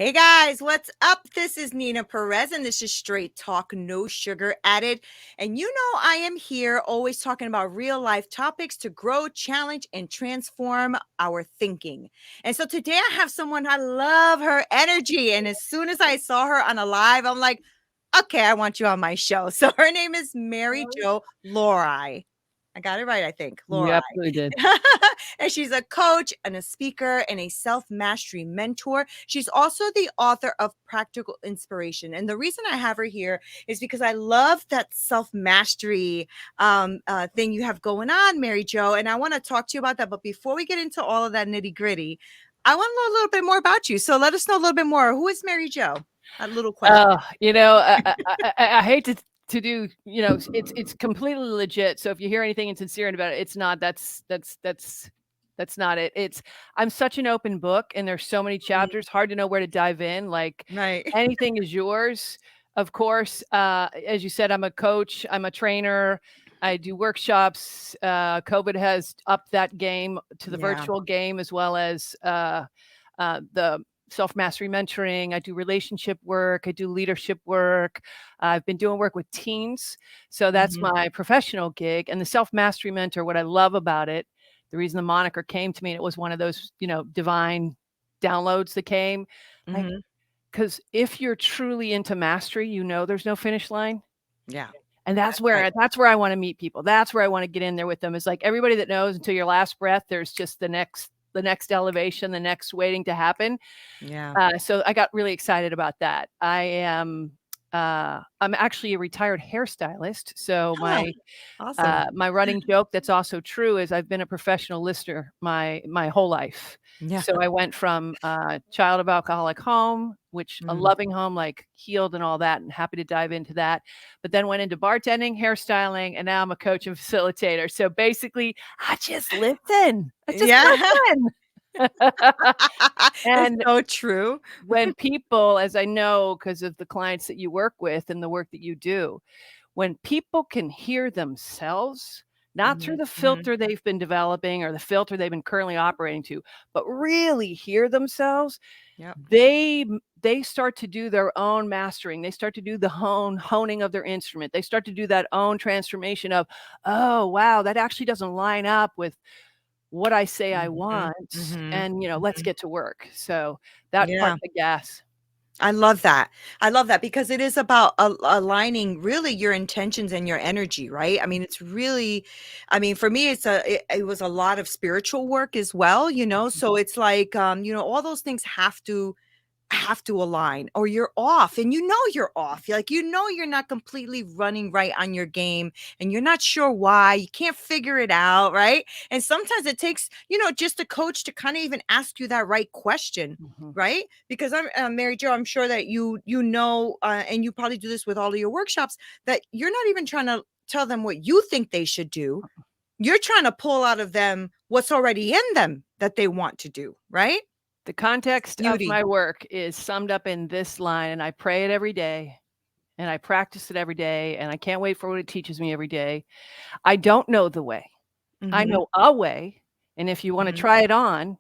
Hey guys, what's up? This is Neena Perez, and this is Straight Talk, no sugar added. And you know, I am here always talking about real life topics to grow, challenge, and transform our thinking. And so today I have someone, I love her energy. And as soon as I saw her on a live, I'm like, okay, I want you on my show. So her name is Mary Jo Lorei. I got it right, I think. You Lorei. absolutely did. And she's a coach and a speaker and a self-mastery mentor. She's also the author of Practical Inspiration. And the reason I have her here is because I love that self-mastery thing you have going on, Mary Jo. And I want to talk to you about that. But before we get into all of that nitty-gritty, I want to know a little bit more about you. So let us know a little bit more. Who is Mary Jo? A little question. I hate to do, it's completely legit. So if you hear anything insincere about it, it's not. That's not it. I'm such an open book, and there's so many chapters, hard to know where to dive in. Like Right. anything is yours. Of course, as you said, I'm a coach, I'm a trainer, I do workshops. COVID has upped that game to the virtual game, as well as the self-mastery mentoring. I do relationship work. I do leadership work. I've been doing work with teens. So that's my professional gig. And the self-mastery mentor, what I love about it, the reason the moniker came to me, and it was one of those, divine downloads that came. Like, because if you're truly into mastery, there's no finish line. Yeah. And that's where I want to meet people. That's where I want to get in there with them. It's like everybody that knows until your last breath, there's just the next elevation, the next waiting to happen. Yeah. So I got really excited about that. I'm actually a retired hairstylist. So Awesome. my running joke that's also true is I've been a professional lister my whole life. Yeah. So I went from child of alcoholic home, which a loving home, like healed and all that, and happy to dive into that. But then went into bartending, hairstyling, and now I'm a coach and facilitator. So basically, I just listen. Listen. And so true. When people, as I know, because of the clients that you work with and the work that you do, when people can hear themselves, not through the filter they've been developing or the filter they've been currently operating to, but really hear themselves, they start to do their own mastering. They start to do the honing of their instrument. They start to do that own transformation of, oh, wow, that actually doesn't line up with what I say I want. And, let's get to work. So that part of the gas. I love that. I love that because it is about aligning really your intentions and your energy, right? I mean, it's really, for me, it was a lot of spiritual work as well, so it's like, all those things have to align or you're off and you're off. Like, you're not completely running right on your game and you're not sure why. You can't figure it out, right? And sometimes it takes, just a coach to kind of even ask you that right question, right? Because I'm Mary Jo, I'm sure that and you probably do this with all of your workshops, that you're not even trying to tell them what you think they should do. You're trying to pull out of them what's already in them that they want to do, right? The context of my work is summed up in this line, and I pray it every day, and I practice it every day, and I can't wait for what it teaches me every day. I don't know the way. I know a way, and if you want to try it on,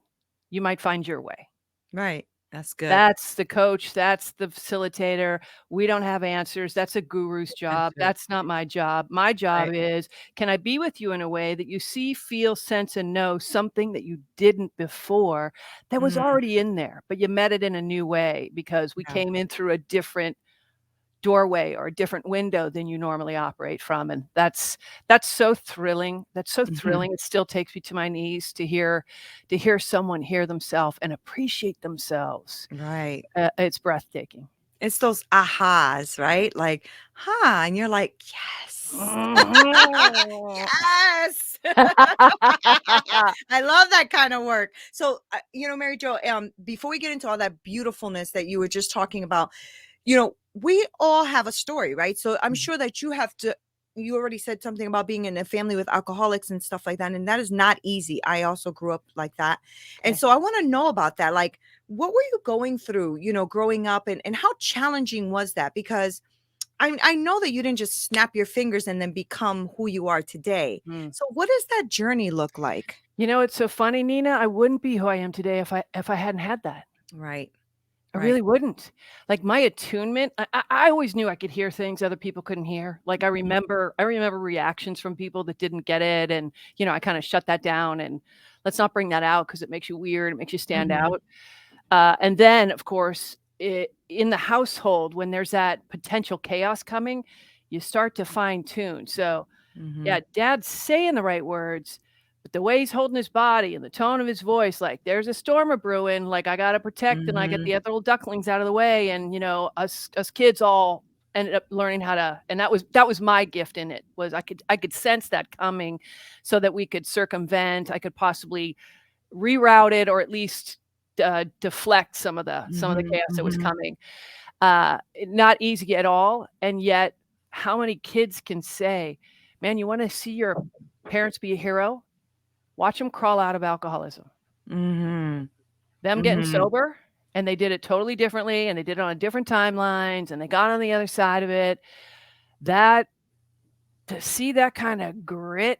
you might find your way. Right. That's good. That's the coach. That's the facilitator. We don't have answers. That's a guru's job. That's not my job. My job is, can I be with you in a way that you see, feel, sense, and know something that you didn't before that was already in there, but you met it in a new way because we came in through a different doorway or a different window than you normally operate from. And that's so thrilling. That's so thrilling. It still takes me to my knees to hear someone hear themselves and appreciate themselves. Right. It's breathtaking. It's those ahas, right? Like, and you're like, yes. Yes. I love that kind of work. So, Mary Jo, before we get into all that beautifulness that you were just talking about, we all have a story, right? So I'm sure that you already said something about being in a family with alcoholics and stuff like that. And that is not easy. I also grew up like that. And so I want to know about that. Like, what were you going through, growing up and how challenging was that? Because I know that you didn't just snap your fingers and then become who you are today. So what does that journey look like? It's so funny, Neena. I wouldn't be who I am today if I hadn't had that. Right. I really wouldn't. Like, my attunement, I always knew I could hear things other people couldn't hear. Like, I remember reactions from people that didn't get it, and, I kinda shut that down, and let's not bring that out because it makes you weird, it makes you stand Mhm. out. And then, of course, in the household, when there's that potential chaos coming, you start to fine tune. So, yeah, Mhm. dad's saying the right words, but the way he's holding his body and the tone of his voice, like, there's a storm a brewing, like, I gotta protect and I get Mhm. the other little ducklings out of the way. And, us kids all ended up learning how to, and that was my gift in it, was I could sense that coming so that we could circumvent, I could possibly reroute it, or at least, deflect some of the Mhm. chaos that was Mhm. coming. Not easy at all, and yet how many kids can say, "Man, you wanna see your parents be a hero? Watch them crawl out of alcoholism." Mhm. Them getting Mhm. sober, and they did it totally differently, and they did it on different timelines, and they got on the other side of it. That To see that kinda grit,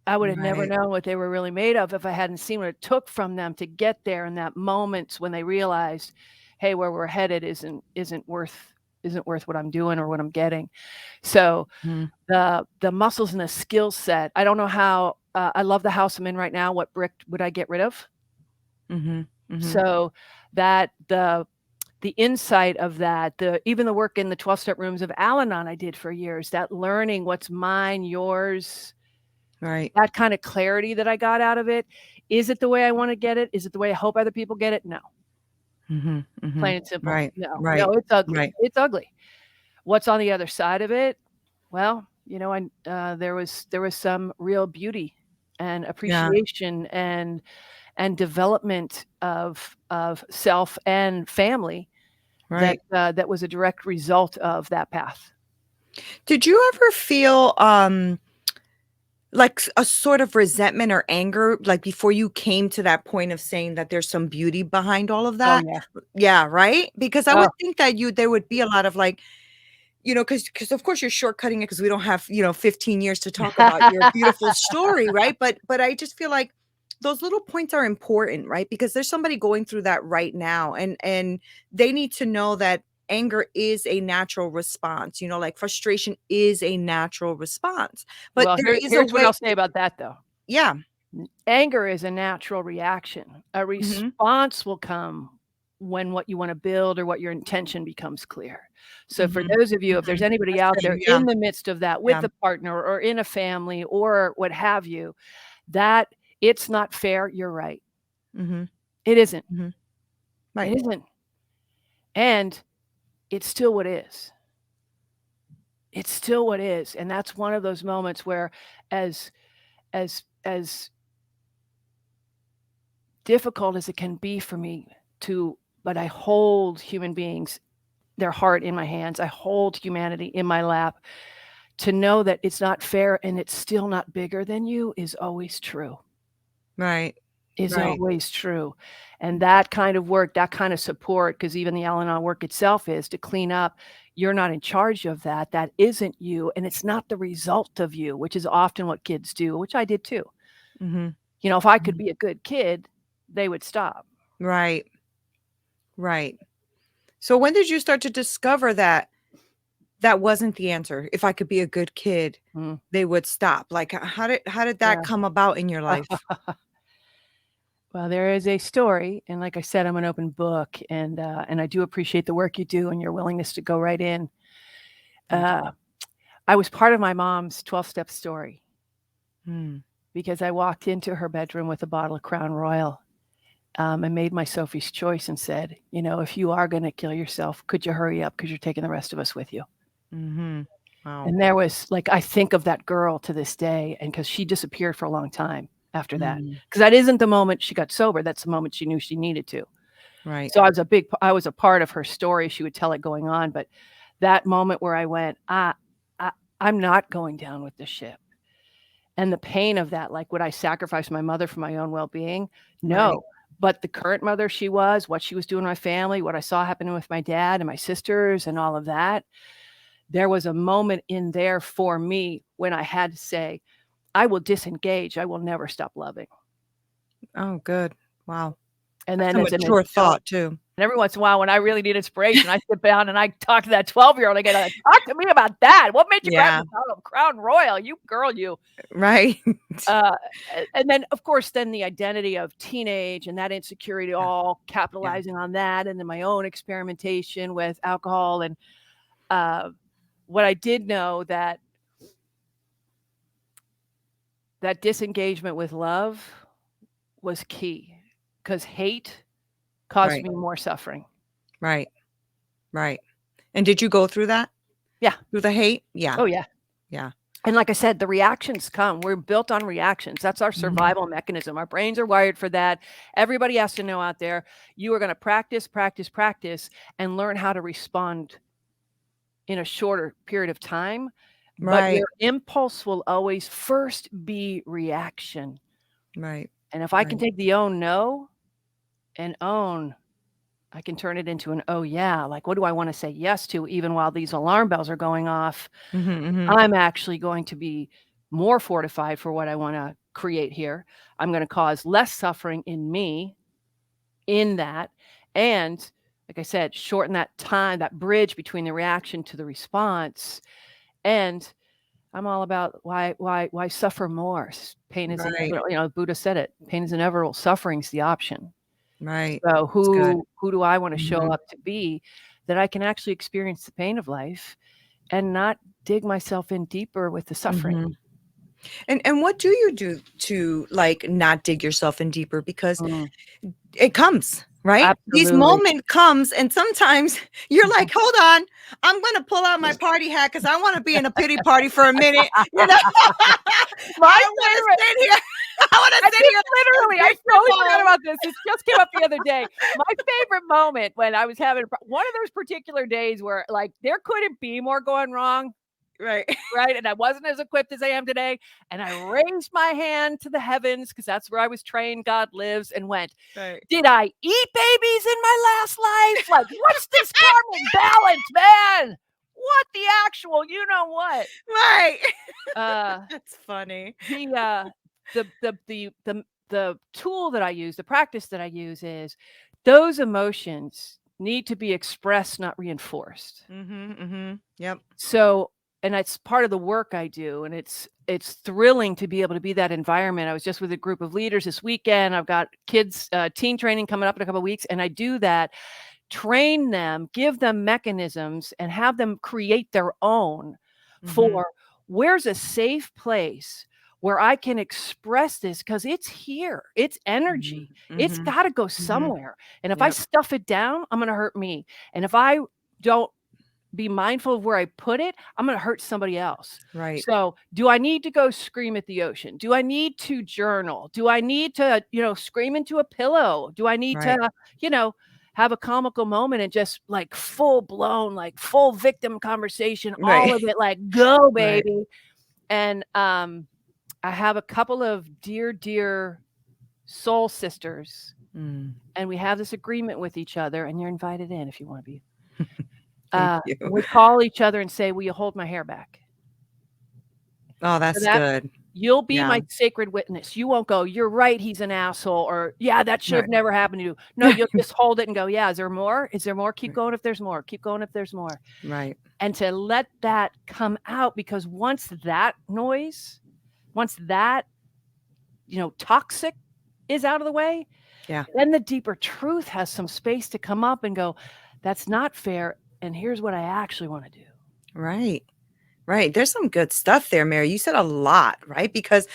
I would have never Right. known what they were really made of if I hadn't seen what it took from them to get there in that moment when they realized, "Hey, where we're headed isn't worth what I'm doing or what I'm getting." So, Mhm. the muscles and the skill set, I don't know how, I love the house I'm in right now. What brick would I get rid of? Mhm. Mhm. So, that the insight of that, even the work in the 12-step rooms of Al-Anon I did for years, that learning what's mine, yours, Right. that kind of clarity that I got out of it. Is it the way I wanna get it? Is it the way I hope other people get it? No. Mhm. Plain Mhm. and simple. Right. No. No, Right. it's ugly. Right. It's ugly. What's on the other side of it? Well, there was some real beauty and Yeah. appreciation and development of self and family that, Right. that was a direct result of that path. Did you ever feel, like, a sort of resentment or anger, like, before you came to that point of saying that there's some beauty behind all of Oh, that? yeah. Yeah, right? Because I Oh, would think that there would be a lot of, like, because of course you're shortcutting it because we don't have, 15 years to talk about your beautiful story, right? But I just feel like those little points are important, right? Because there's somebody going through that right now, and they need to know that anger is a natural response, like frustration is a natural response. But well, there is a here's what way. I'll say about that, though. Yeah. Anger is a natural reaction. A Mhm. response will come when what you wanna build or what your intention becomes clear. So for Mhm. those of you, if there's Mhm. anybody That's out true. there Yeah. in the midst of that with Yeah. a partner or in a family or what have you, that it's not fair, you're right. Mhm. It isn't. Mhm. It Right. isn't. And it's still what is. It's still what is. And that's one of those moments where as difficult as it can be for me to, but I hold human beings, their heart in my hands. I hold humanity in my lap. To know that it's not fair and it's still not bigger than you is always true. Right. Is Right. always true. And that kind of work, that kind of support, because even the Al-Anon work itself is to clean up. You're not in charge of that. That isn't you, and it's not the result of you, which is often what kids do, which I did too. Mhm. If I could Mhm. be a good kid, they would stop. Right. Right. So when did you start to discover that that wasn't the answer? If I could be a good kid, Mm, they would stop. Like, how did that yeah. come about in your life? Well, there is a story, and like I said, I'm an open book, and I do appreciate the work you do and your willingness to go right in. Thank you. Uh, I was part of my mom's 12-step story Mm. because I walked into her bedroom with a bottle of Crown Royal, and made my Sophie's choice and said, "If you are gonna kill yourself, could you hurry up? Because 'Cause you're taking the rest of us with you." Mhm. Wow. And there was like, I think of that girl to this day, and because she disappeared for a long time after that, Mhm. because that isn't the moment she got sober, that's the moment she knew she needed to. Right. So I was a part of her story, she would tell it going on, but that moment where I went, I I'm not going down with the ship." And the pain of that, like, would I sacrifice my mother for my own well-being? Right. No. But the current mother she was, what she was doing in my family, what I saw happening with my dad and my sisters and all of that, there was a moment in there for me when I had to say, "I will disengage, I will never stop loving." Oh, good. Wow. And That's then a as an mature adult, thought too. And every once in a while, when I really need inspiration, I sit down and I talk to that 12-year-old. I get talk to me about that. What made you grab Yeah. the Crown Royal? You girl, you. Right. Uh, and then, of course, then the identity of teenage and that insecurity, Yeah. all Yeah. capitalizing on that, and then my own experimentation with alcohol. And what I did know that disengagement with love was key, because hate caused Right. me more suffering. Right. Right. And did you go through that? Yeah. Through the hate? Yeah. Oh, yeah. Yeah. And like I said, the reactions come. We're built on reactions. That's our survival mechanism. Our brains are wired for that. Everybody has to know out there, you are going to practice, practice, practice, and learn how to respond in a shorter period of time. But Right. your impulse will always first be reaction. Right. And if I can Right. take the "oh, no" and own, I can turn it into an "oh, yeah." Like, what do I want to say yes to even while these alarm bells are going off? I'm actually going to be more fortified for what I want to create here. I'm going to cause less suffering in me in that. And like I said, shorten that time, that bridge between the reaction to the response. And I'm all about why suffer more? Pain is Right. inevitable. You know, Buddha said it. Pain is inevitable. Suffering's the option. Right. So It's good. who do I want to show Mhm. up to be that I can actually experience the pain of life and not dig myself in deeper with the suffering? Mhm. And what do you do to, like, not dig yourself in deeper? Because Mm, it comes, right? These absolutely. moment comes, and sometimes you're Mhm. like, "Hold on, I'm gonna pull out my party hat because I wanna be in a pity party for a minute," you know? My I wanna favorite. sit here I wanna I sit just here and literally, I drink totally from forgot home. about this. This just came up the other day. My favorite moment when I was having one of those particular days where, like, there couldn't be more going wrong, Right. right? And I wasn't as equipped as I am today. And I raised my hand to the heavens, because that's where I was trained God lives, and went, Right. "Did I eat babies in my last life? Like, what's this karmic balance, man? What the actual, you know what?" Right. Uh, That's funny. the the tool that I use, the practice that I use is those emotions need to be expressed, not reinforced. Yep. So, and that's part of the work I do, and it's thrilling to be able to be that environment. I was just with a group of leaders this weekend. I've got kids teen training coming up in a couple of weeks, and I do that, train them, give them mechanisms, and have them create their own Mhm. for where's a safe place where I can express this, because it's here. It's Mhm. energy. It's Mhm. got to go Mhm. somewhere. And if I Yep. stuff it down, I'm going to hurt me. And if I don't be mindful of where I put it, I'm going to hurt somebody else. Right. So, do I need to go scream at the ocean? Do I need to journal? Do I need to, scream into a pillow? Do I need Right. to, you know, have a comical moment and just like full blown, like full victim conversation, Right. all of it, like go, Right. baby. And I have a couple of dear, dear soul sisters, Mm. and we have this agreement with each other, and you're invited in if you want to be. Thank you. We call each other and say, "Will you hold my hair back?" Oh, So that's that good. you'll be Yeah. my sacred witness. You won't go, "You're right, he's an asshole," or, "Yeah, that should have Right. never happened to you." No, you'll just hold it and go, "Yeah, is there more? Is there more? Keep Right. going if there's more. Keep going if there's more." Right. And to let that come out, because once that noise, once that, toxic is out of the way, Yeah. then the deeper truth has some space to come up and go, "That's not fair, and here's what I actually wanna do." Right. Right. There's some good stuff there, Mary. You said a lot, right? Because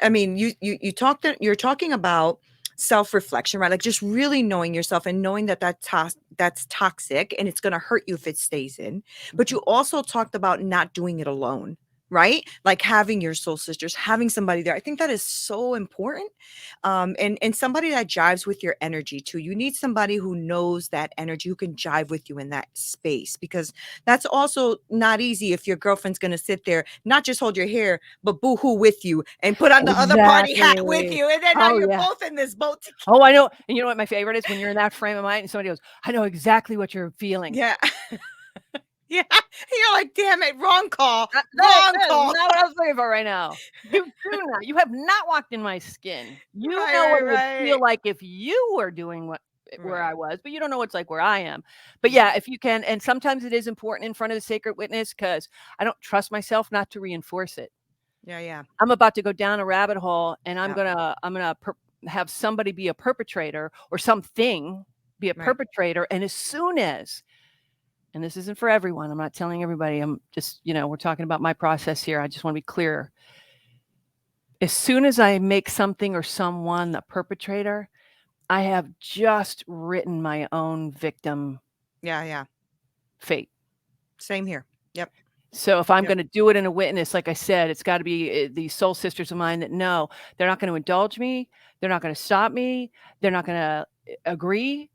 I mean, you talked, you're talking about self-reflection, right? Like just really knowing yourself and knowing that that's toxic and it's going to hurt you if it stays in. But Mhm. you also talked about not doing it alone, right? Like having your soul sisters, having somebody there. I think that is so important. And somebody that jives with your energy too. You need somebody who knows that energy, who can jive with you in that space, because that's also not easy if your girlfriend's gonna sit there, not just hold your hair, but boo-hoo with you and put on the other party hat with Exactly. you, and then now Oh, you're yeah. both in this boat together. Oh, I know. And you know what my favorite is? When you're in that frame of mind and somebody goes, "I know exactly what you're feeling." Yeah. Yeah. You're like, "Damn it, wrong call, wrong That is call." not what I was looking for right now. You do not. You have not walked in my skin. You know Right, what right, it would feel right. like if you were doing what where Right. I was, but you don't know what it's like where I am. But yeah, Right. if you can, and sometimes it is important in front of the sacred witness because I don't trust myself not to reinforce it. Yeah, yeah. I'm about to go down a rabbit hole, and I'm Yep. gonna I'm gonna have somebody be a perpetrator or something be a Right. perpetrator, and as soon as, and this isn't for everyone, I'm not telling everybody, I'm just, we're talking about my process here. I just want to be clear. As soon as I make something or someone the perpetrator, I have just written my own victim Yeah, yeah. fate. Same here. Yep. So if I'm Yep. going to do it in a witness, like I said, it's got to be these soul sisters of mine that know they're not going to indulge me. They're not going to stop me. They're not going to agree.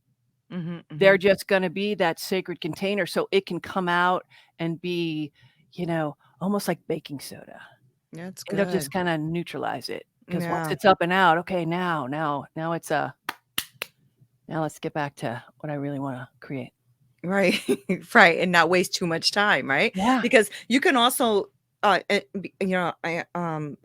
Mhm, They're mhm. just going to be that sacred container so it can come out and be, almost like baking soda. That's It'll just good. kinda neutralize it, because once Yeah. it's up and out, okay, now it's now let's get back to what I really wanna create. Right. Right, and not waste too much time, right? Yeah. Because you can also,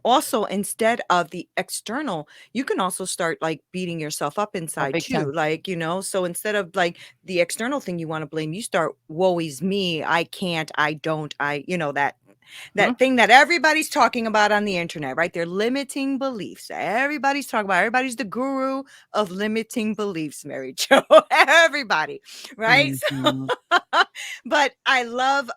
also instead of the external, you can also start, like, beating yourself up Oh, inside big too, time. like, so instead of, like, the external thing you wanna blame, you start, "Woe is me, I can't, I don't, that Mhm. thing that everybody's talking about on the internet, right? They're limiting beliefs. Everybody's talking about everybody's the guru of limiting beliefs, Mary Jo. Everybody, right? So, Mhm. but I love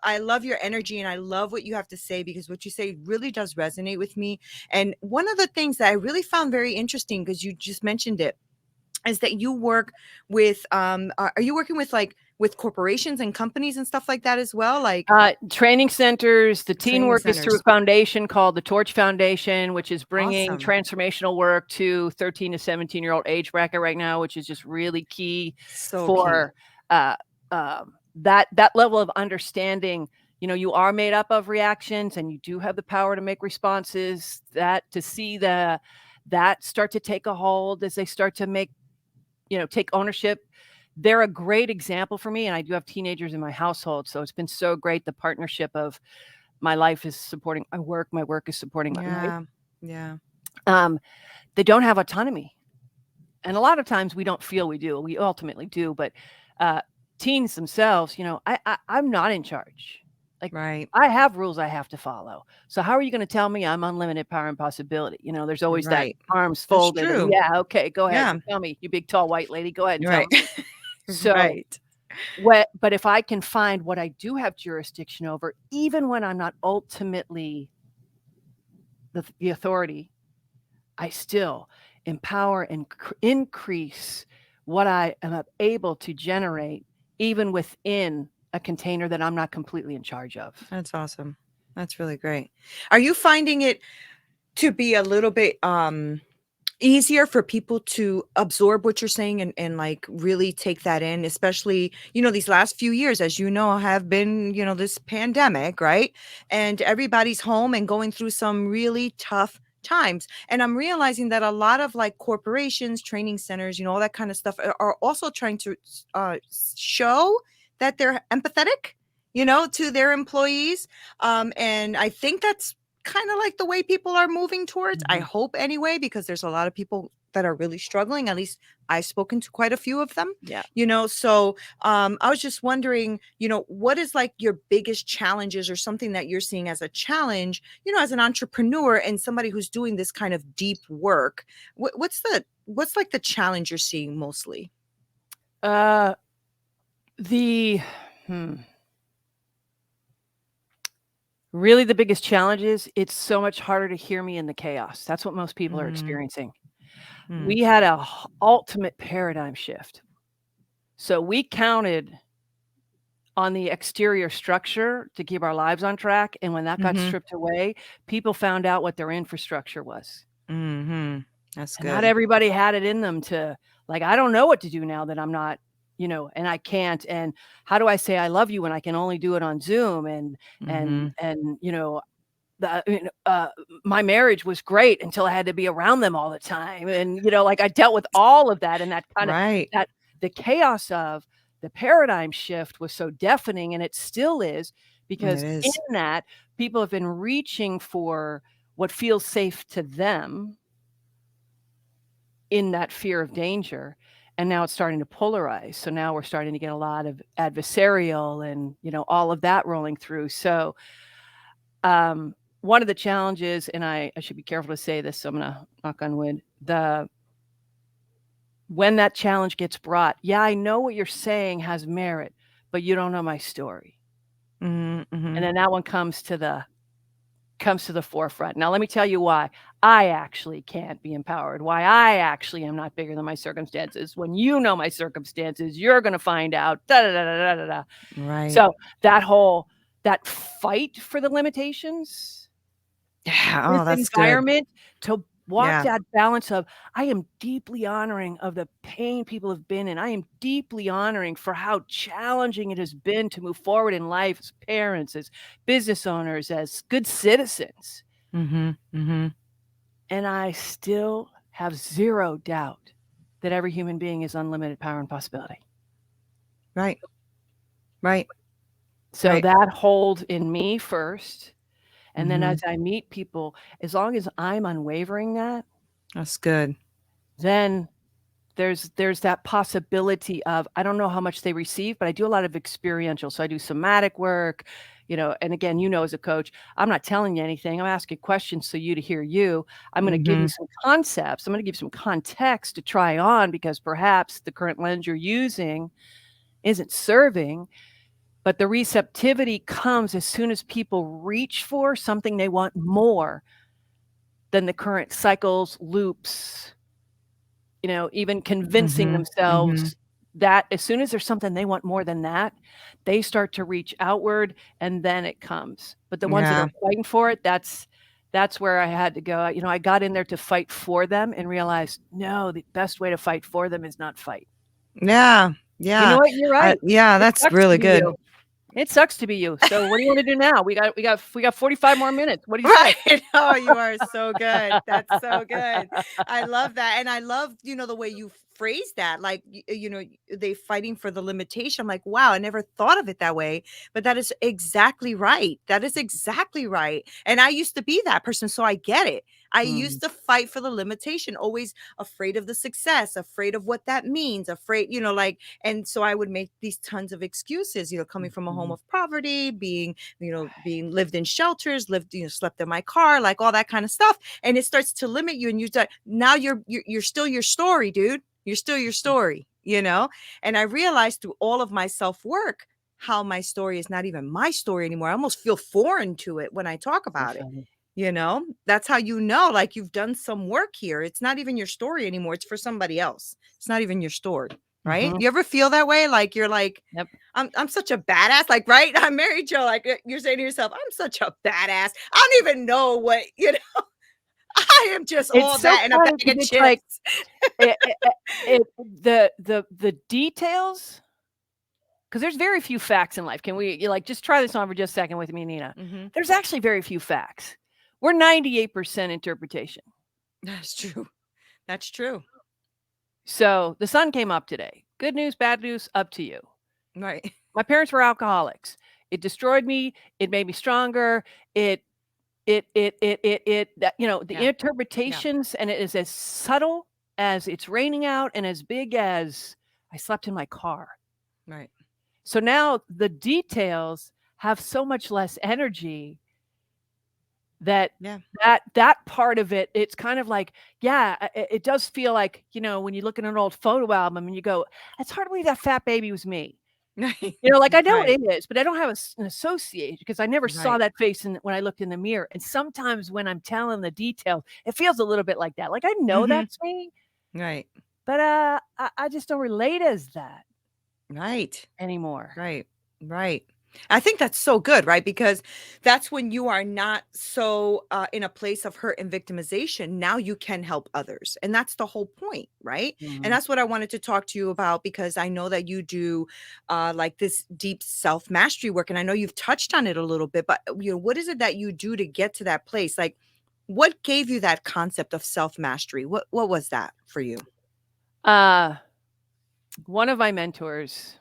your energy and I love what you have to say because what you say really does resonate with me. And one of the things that I really found very interesting because you just mentioned it is that you work with are you working with like with corporations and companies and stuff like that as well, like Training centers, the teen training work is through a centers? foundation called the Torch Foundation, which is bringing Awesome. transformational work to 13 to 17-year-old age bracket right now, which is just really key So key. for, uh, that level of understanding. You are made up of reactions, and you do have the power to make responses, that to see that start to take a hold as they start to take ownership. They're a great example for me, and I do have teenagers in my household, so it's been so great, the partnership of my life is supporting my work is supporting my life. Yeah. Yeah. Um, they don't have autonomy, and a lot of times we don't feel we do. We ultimately do, but, uh, teens themselves, I'm not in charge. Like, Right. I have rules I have to follow. So how are you gonna tell me I'm unlimited power and possibility? There's always that Right. arms That's folded and, true. "Yeah, okay, go ahead. Yeah. You tell me, you big, tall, white lady. Go ahead and tell Right. me." So Right. but if I can find what I do have jurisdiction over, even when I'm not ultimately the authority, I still empower and increase what I am able to generate, even within a container that I'm not completely in charge of. That's awesome. That's really great. Are you finding it to be a little bit easier for people to absorb what you're saying and like really take that in, especially these last few years, as have been this pandemic, right? And everybody's home and going through some really tough times, and I'm realizing that a lot of like corporations, training centers, all that kind of stuff are also trying to show that they're empathetic, to their employees, and I think that's kind of like the way people are moving towards. I Mhm. hope anyway, because there's a lot of people that are really struggling. At least I've spoken to quite a few of them, Yeah. So I was just wondering, what is like your biggest challenges or something that you're seeing as a challenge, as an entrepreneur and somebody who's doing this kind of deep work. What's like the challenge you're seeing mostly? Uh, the hmm, really the biggest challenge is it's so much harder to hear me in the chaos. That's what most people are Mm, experiencing. mm, We had a ultimate paradigm shift. So we counted on the exterior structure to keep our lives on track, and when that got mm-hmm, stripped away, people found out what their infrastructure was. mm-hmm. That's And not good. everybody had it in them to, like, I don't know what to do now that I'm not, and I can't, and how do I say I love you when I can only do it on Zoom, Mm-hmm. the my marriage was great until I had to be around them all the time, and, like, I dealt with all of that, and Right. that the chaos of the paradigm shift was so deafening, and it still is, It because in is. that, people have been reaching for what feels safe to them in that fear of danger, and now it's starting to polarize. So now we're starting to get a lot of adversarial and, all of that rolling through. So one of the challenges, and I should be careful to say this, so I'm going to knock on wood, when that challenge gets brought, I know what you're saying has merit, but you don't know my story. And then that one comes to the forefront. Now, let me tell you why I actually can't be empowered, why I actually am not bigger than my circumstances. When you know my circumstances, you're going to find out. Right. So that fight for the limitations, Yeah. Oh, this that's good. environment to walk Yeah. that balance of, I am deeply honoring of the pain people have been in. I am deeply honoring for how challenging it has been to move forward in life as parents, as business owners, as good citizens. And I still have zero doubt that every human being is unlimited power and possibility. Right. Right. So Right. that hold in me first. And then as I meet people, as long as I'm unwavering That's good. then there's that possibility of, I don't know how much they receive, but I do a lot of experiential. So I do somatic work, and again, as a coach, I'm not telling you anything. I'm asking questions so you to hear you. I'm going to give you some concepts. I'm going to give you some context to try on because perhaps the current lens you're using isn't serving. But the receptivity comes as soon as people reach for something they want more than the current cycles, loops, even convincing themselves that as soon as there's something they want more than that, they start to reach outward and then it comes. But the ones that are fighting for it, that's where I had to go. I got in there to fight for them and realized, no, the best way to fight for them is not fight. Yeah. You know what? You're right. Yeah, that's really good. It sucks to be you. So what do you want to do now? We got 45 more minutes. What do you say? Right. Oh, you are so good. That's so good. I love that. And I love, the way you phrase that. Like, they fighting for the limitation. I'm like, wow, I never thought of it that way. But that is exactly right. That is exactly right. And I used to be that person. So I get it. I used to fight for the limitation, always afraid of the success, afraid of what that means, afraid, and so I would make these tons of excuses, coming from a home of poverty, being lived in shelters, slept in my car, like all that kind of stuff. And it starts to limit you. And now you're still your story, dude. You're still your story, And I realized through all of my self-work, how my story is not even my story anymore. I almost feel foreign to it when I talk about it. That's how like you've done some work here. It's not even your story anymore. It's for somebody else. It's not even your story, right? You ever feel that way? Like you're like, yep. I'm such a badass, like, right? I'm married, Joe. Like you're saying to yourself, I'm such a badass. I don't even know what, I am just all so that and a bag of it's chips. Like, the details, because there's very few facts in life. Can we just try this on for just a second with me, Neena? There's actually very few facts. We're 98% interpretation. That's true. That's true. So the sun came up today. Good news, bad news, up to you. Right. My parents were alcoholics. It destroyed me. It made me stronger. The interpretations, and it is as subtle as it's raining out and as big as I slept in my car. Right. So now the details have so much less energy that part of it, it's kind of like, it does feel like, when you look at an old photo album and you go, it's hard to believe that fat baby was me. Right. Like I know Right. it is, but I don't have an association because I never saw that face when I looked in the mirror. And sometimes when I'm telling the details, it feels a little bit like that. Like I know that's me. Right. But I just don't relate as that. Right. Anymore. Right. Right. I think that's so good, right? Because that's when you are not so in a place of hurt and victimization. Now you can help others. And that's the whole point, right? And that's what I wanted to talk to you about, because I know that you do like this deep self-mastery work. And I know you've touched on it a little bit, but what is it that you do to get to that place? Like, what gave you that concept of self-mastery? What was that for you? One of my mentors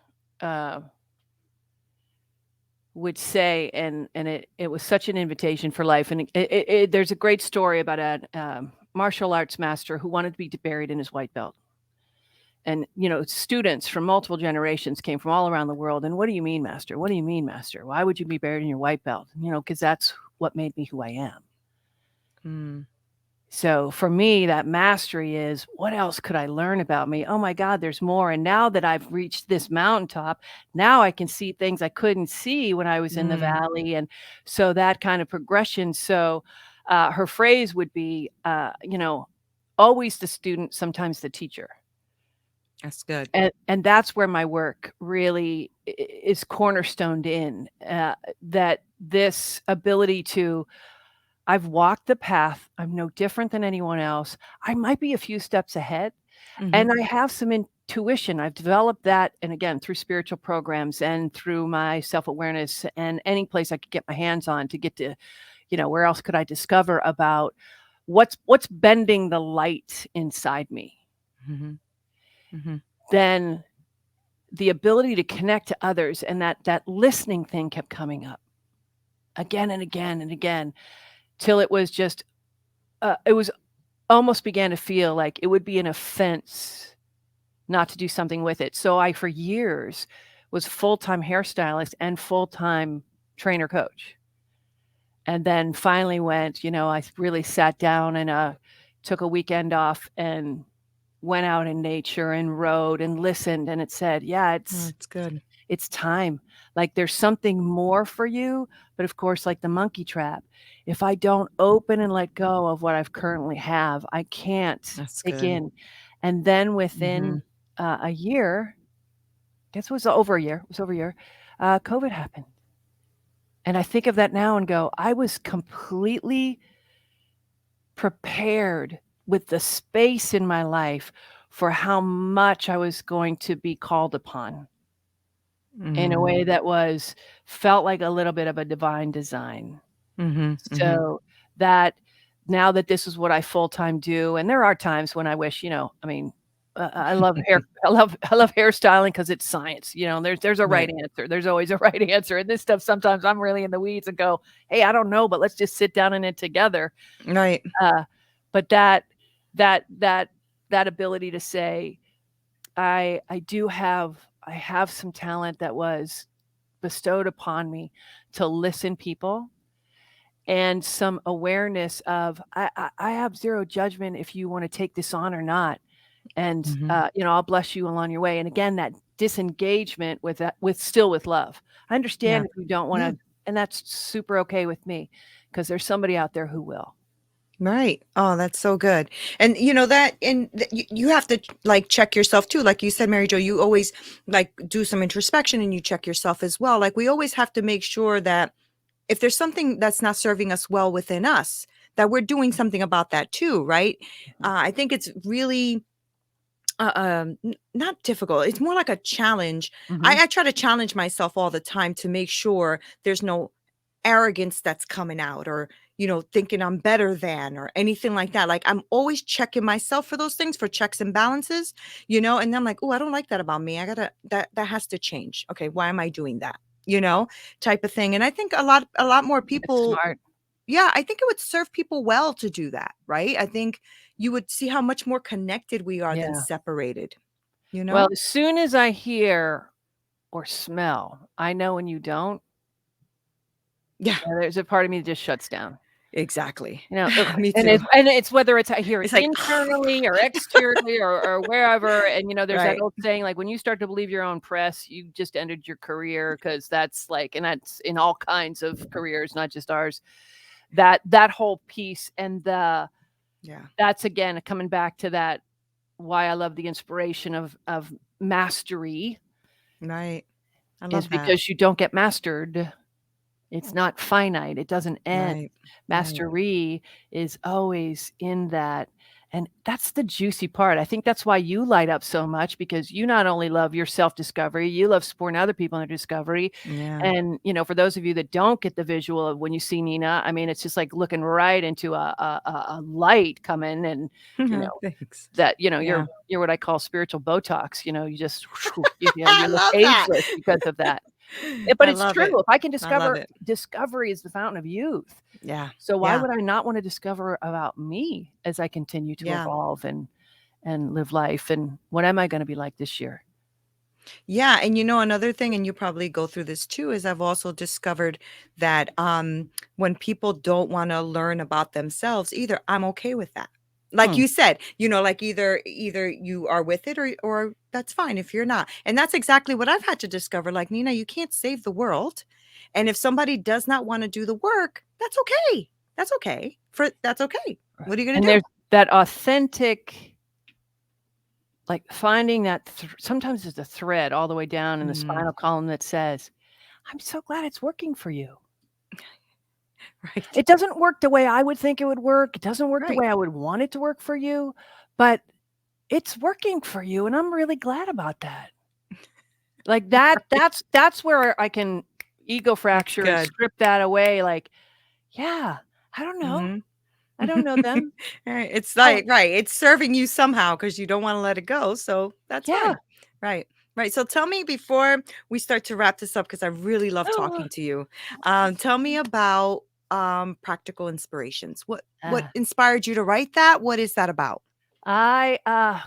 would say, and it was such an invitation for life. And there's a great story about a martial arts master who wanted to be buried in his white belt. And, students from multiple generations came from all around the world. And what do you mean, master? What do you mean, master? Why would you be buried in your white belt? Because that's what made me who I am. Mm. So for me, that mastery is, what else could I learn about me? Oh my God, there's more. And now that I've reached this mountaintop, now I can see things I couldn't see when I was in the Mm. valley. And so that kind of progression. So her phrase would be, always the student, sometimes the teacher. That's good. And that's where my work really is cornerstoned in, that this ability to, I've walked the path. I'm no different than anyone else. I might be a few steps ahead, Mhm. and I have some intuition. I've developed that, and again, through spiritual programs and through my self-awareness and any place I could get my hands on to get to, where else could I discover about what's bending the light inside me. Mhm. Mhm. Then the ability to connect to others, and that listening thing kept coming up again and again and again, till it was just, it was almost began to feel like it would be an offense not to do something with it. So I, for years, was full-time hairstylist and full-time trainer coach. And then finally went, I really sat down and took a weekend off and went out in nature and rode and listened. And it said, yeah, Oh, that's good. it's time. Like there's something more for you. But of course, like the monkey trap, if I don't open and let go of what I've currently have, I can't That's take good. in. And then within Mhm. a year, guess it was over a year, COVID happened. And I think of that now and go, I was completely prepared with the space in my life for how much I was going to be called upon in a way Mm. that felt like a little bit of a divine design. Mhm. Mhm. So that now that this is what I full-time do, and there are times when I wish, I mean, I love hair I love hairstyling because it's science, there's a right Right. answer. There's always a right answer. And this stuff, sometimes I'm really in the weeds and go, "Hey, I don't know, but let's just sit down in it together." Right. Uh, but that that that ability to say, I have some talent that was bestowed upon me to listen people, and some awareness of, I have zero judgment if you wanna take this on or not, and, Mhm. I'll bless you along your way. And again, that disengagement with that, with love. I Yeah. understand if you don't Yeah. wanna, and that's super okay with me, because there's somebody out there who will. Right. Oh, that's so good. And you know that and you have to like check yourself too. Like you said, Mary Jo, you always like do some introspection and you check yourself as well. Like we always have to make sure that if there's something that's not serving us well within us, that we're doing something about that too, right? Mhm. I think it's really not difficult. It's more like a challenge. Mhm. I try to challenge myself all the time to make sure there's no arrogance that's coming out or thinking I'm better than or anything like that. Like I'm always checking myself for those things, for checks and balances, and then I'm like, oh, I don't like that about me. I gotta that has to change. Okay, why am I doing that, type of thing. And I think a lot more That's people, smart. yeah, I think it would serve people well to do that, right? I think you would see how much more connected we are than Yeah. separated, you Well, know? as soon as I hear or smell, I know when you don't, Yeah, there's a part of me that just shuts down. exactly. Ugh, Me and too. it's whether it's I hear it It's like, internally or externally or wherever. And, there's that right. old saying, like, when you start to believe your own press, you just ended your career, because that's like, and that's in all kinds of careers, not just ours. That whole piece, and Yeah, that's again coming back to that, why I love the inspiration of mastery, right. I is love that. because you don't get mastered. It's not finite, it doesn't end. Right. Right. Mastery is always in that, and that's the juicy part. I think that's why you light up so much, because you not only love your self-discovery, you love supporting other people in their discovery. Yeah. And, for those of you that don't get the visual of when you see Neena, I mean, it's just like looking right into a light coming, and, you Yeah, know, thanks. that, Yeah. you're what I call spiritual Botox. You just, I you look love that. ageless because of that. But I it's love it. true. If I can I love it. discovery is the fountain of youth. Yeah. So why Yeah. would I not wanna discover about me as I continue to Yeah. evolve and and live life. And what am I going to be like this year? Yeah, and another thing, and you probably go through this too, is I've also discovered that when people don't want to learn about themselves either, I'm okay with that. Like Hmm. you said, like either you are with it or that's fine if you're not. And that's exactly what I've had to discover. Like, Neena, you can't save the world. And if somebody does not want to do the work, that's okay. That's okay. That's okay. What are you going And to do? there's that authentic, like finding that sometimes there's a thread all the way down in the Mm, spinal column that says, I'm so glad it's working for you. right. It doesn't work the way I would think it would work. It doesn't work the Right. way I would want it to work for you, but it's working for you, and I'm really glad about that. Like that's where I can ego That's fracture and good. strip that away, like, yeah, I don't know. Mhm. I don't know them. Right, it's Oh, like right, it's serving you somehow because you don't wanna let it go, so that's yeah. fine. Right, right, so tell me before we start to wrap this up, because I really love talking to you, tell me about, practical inspirations. What Uh, inspired you to write that? What is that about? God,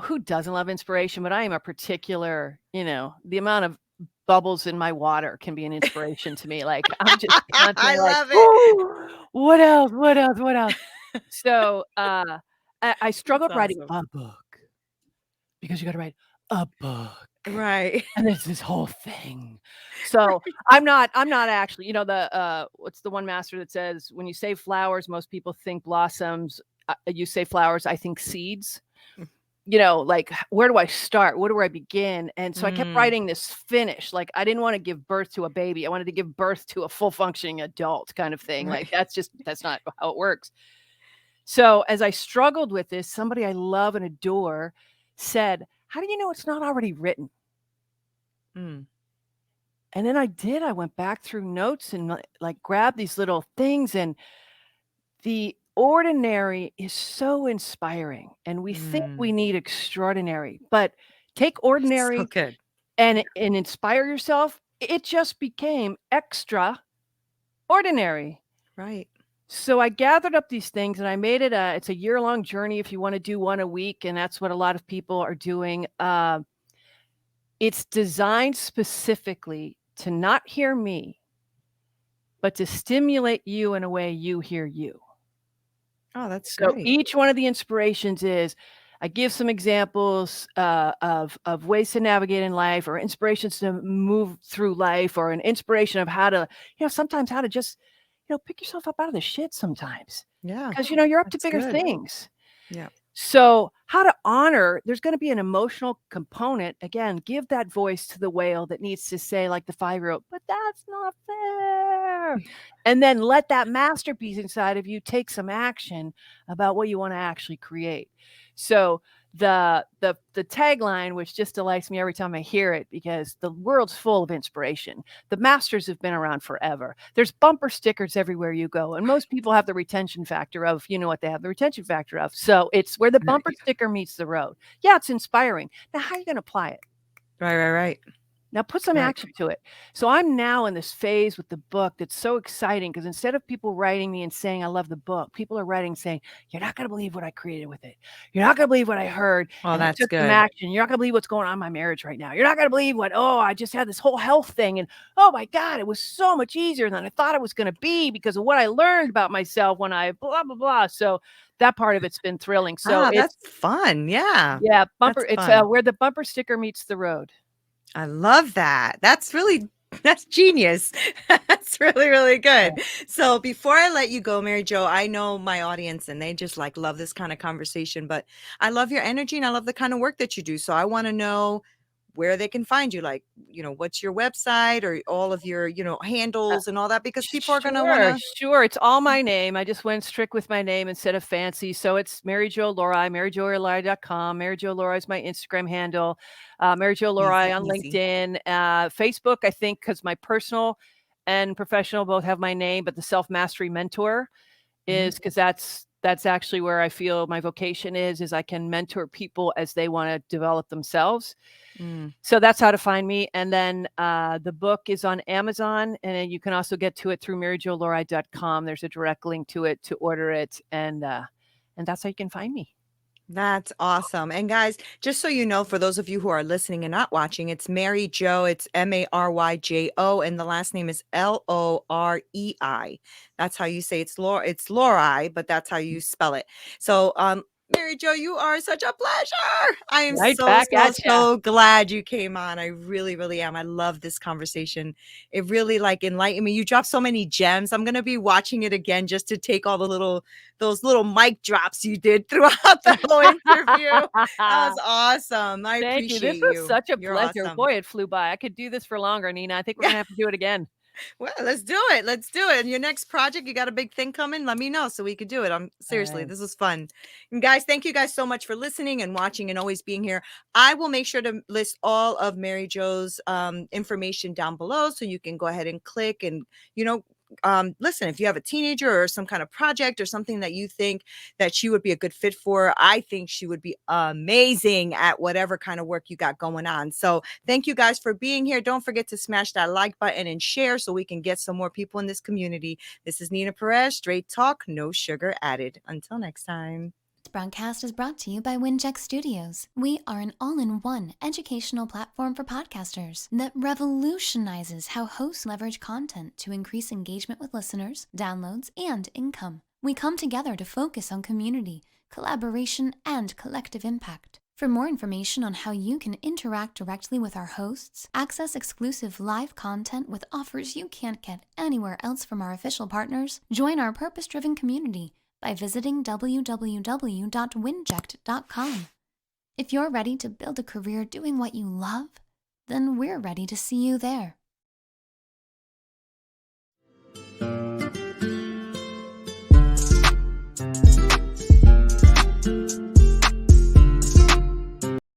who doesn't love inspiration? But I am a particular, the amount of bubbles in my water can be an inspiration to me. Like I'm just I constantly like, love it. "Ooh, what else? What else? What else?" So, I That's struggled writing awesome. a book because you got to write a book. Right. And there's this whole thing. So, I'm not actually, what's the one master that says, "When you say flowers, most people think blossoms. You say flowers, I think seeds." Like, where do I start? Where do I begin? And so I kept Mm, writing this finish. Like, I didn't wanna give birth to a baby. I wanted to give birth to a full functioning adult kind of thing. Like, right. that's not how it works. So, as I struggled with this, somebody I love and adore said, "How do you know it's not already written?" Mm, And then I did. I went back through notes and like grabbed these little things, and the ordinary is so inspiring. And we think we mm. need extraordinary, but take So ordinary good. and Yeah, inspire yourself. It just became extra ordinary. right. So I gathered up these things and I made it's a year-long journey if you want to do one a week, and that's what a lot of people are doing. It's designed specifically to not hear me, but to stimulate you in a way you hear you. Oh, that's So great. each one of the inspirations is I give some examples of ways to navigate in life, or inspirations to move through life, or an inspiration of how to, sometimes how to just, pick yourself up out of the shit sometimes. Yeah, Because you're up to that's bigger good. things. Yeah. So, how to honor, there's going to be an emotional component. Again, give that voice to the whale that needs to say, like the 5-year-old, but that's not fair. And then let that masterpiece inside of you take some action about what you want to actually create. So, the tagline, which just delights me every time I hear it, because the world's full of inspiration. The masters have been around forever. There's bumper stickers everywhere you go, and most people have the retention factor of, what they have the retention factor of. So it's where the bumper Right. sticker meets the road. Yeah, it's inspiring. Now, how are you going to apply it? Right, right, right. Now put some Right. action to it. So I'm now in this phase with the book that's so exciting, because instead of people writing me and saying, I love the book, people are writing saying, you're not going to believe what I created with it. You're not going to believe what I heard. Oh, And I that's took some good. action. You're not going to believe what's going on in my marriage right now. You're not going to believe I just had this whole health thing. And oh my God, it was so much easier than I thought it was going to be because of what I learned about myself when I blah, blah, blah. So that part of it's been thrilling. So Ah, it's, that's fun. Yeah. yeah, That's it's fun. where the bumper sticker meets the road. I love that. That's really that's genius. That's really, really good. So before I let you go, Mary Jo, I know my audience and they just like love this kind of conversation, but I love your energy and I love the kind of work that you do. So I want to know where they can find you, like, what's your website or all of your, handles and all that, because people are going to want Sure, to. sure. It's all my name. I just went strict with my name instead of fancy. So it's Mary Jo Lorei, MaryJoLorei.com. Mary Jo Lorei is my Instagram handle. Mary Jo Lorei Easy, on easy. LinkedIn. Facebook, I think, because my personal and professional both have my name, but the Self Mastery Mentor Mhm. is because that's actually where I feel my vocation is I can mentor people as they want to develop themselves. Mm. So that's how to find me. And then the book is on Amazon, and then you can also get to it through MaryJoLorei.com. There's a direct link to it to order it, and that's how you can find me. That's awesome. And guys, just so you know, for those of you who are listening and not watching, it's Mary Jo. It's Maryjo, and the last name is Lorei. That's how you say it's Lorei, but that's how you spell it. So, Mary Jo, you are such a pleasure. I am Right so, back so, at ya. so glad you came on. I really, really am. I love this conversation. It really like enlightened me. You dropped so many gems. I'm gonna be watching it again just to take all the those little mic drops you did throughout the whole interview. That was awesome. I Thank you. This appreciate was you. such a You're pleasure. awesome. Boy, it flew by. I could do this for longer, Neena. I think we're gonna have to do it again. Well, let's do it. Let's do it. And your next project, you got a big thing coming? Let me know so we could do it. I'm All seriously, right. this was fun. And guys, thank you guys so much for listening and watching and always being here. I will make sure to list all of Mary Jo's information down below so you can go ahead and click and, you know, listen, if you have a teenager or some kind of project or something that you think that she would be a good fit for, I think she would be amazing at whatever kind of work you got going on. So thank you guys for being here. Don't forget to smash that like button and share so we can get some more people in this community. This is Neena Perez, straight talk, no sugar added. Until next time. This broadcast is brought to you by Winject Studios. We are an all-in-one educational platform for podcasters that revolutionizes how hosts leverage content to increase engagement with listeners, downloads, and income. We come together to focus on community, collaboration, and collective impact. For more information on how you can interact directly with our hosts, access exclusive live content with offers you can't get anywhere else from our official partners, join our purpose-driven community by visiting www.winject.com. If you're ready to build a career doing what you love, then we're ready to see you there.